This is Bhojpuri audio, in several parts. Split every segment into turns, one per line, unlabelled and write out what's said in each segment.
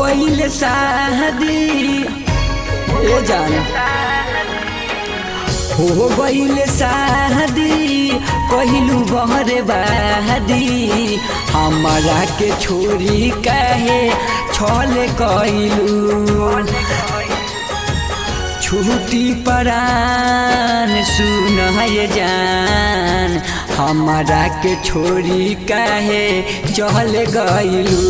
गईल शादी ए जान हो गईल शादी कहलू बहरे बादी हमारा के छोरी काहे छल कहलू छूटी परान सुन है जान हमारा के छोरी काहे चल गईलू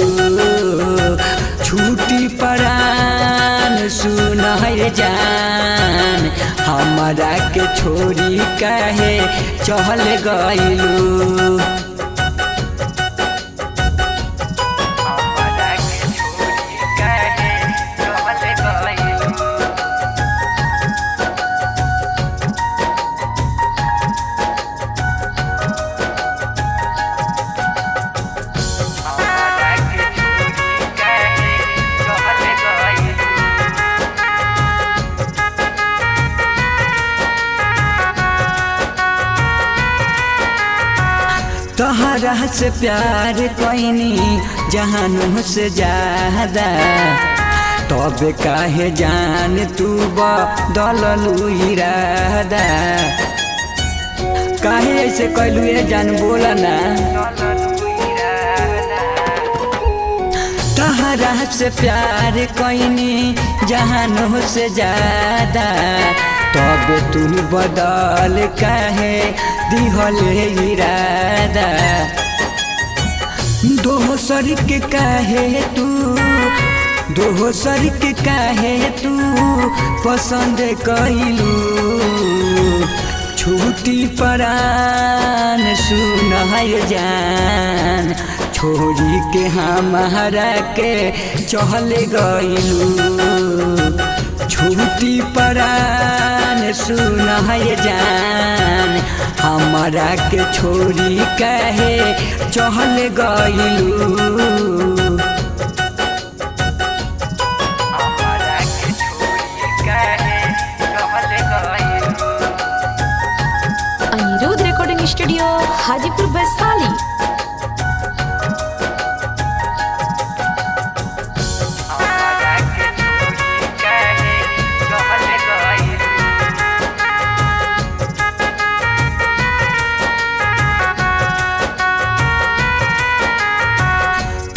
छूटी परान सुन है जान हमारा के छोरी काहे चल गईलू तहरा से प्यार कैनी जहानों से ज्यादा तब काहे जान तू बदललू इरादा काहे ऐसे कैलू ये जान बोला ना तहरा से प्यार कैनी जहानों से ज्यादा तब तू बदल काहे दिहल इरादा दोसर के काहे तू पसंद कैलू छूटी परान सुन है जान छोरी के हमारा के चल गईलू छूटी परान सुन है जान हमारा के छोरी काहे चल गईलू
अनिरुद्ध रिकॉर्डिंग स्टूडियो हाजीपुर वैशाली।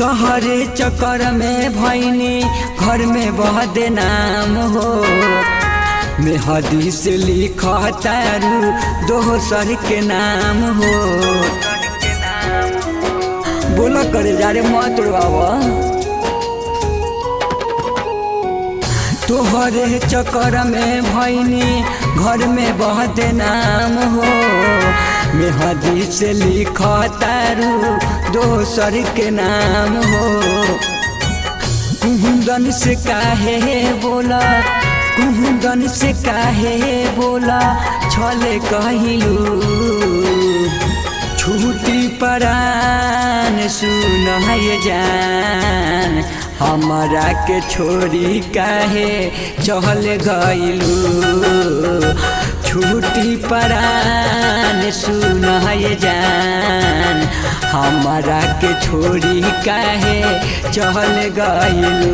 तोहरे चक्कर में भैनी घर में बहुत नाम हो मेहदी से लिखा तारू दोसर के नाम हो बोला करे जा रे मत बाबा तोहरे चक्कर में भैनी घर में बहुत नाम हो मेहदी से लिखा तारू दोसर के नाम हो कुंदन से काहे बोला छले कहलू छूटी परान सुन है जान हमारा के छोरी काहे चल गईलू छूटी परान सुन है जान हमारा के छोरी काहे चल गईलू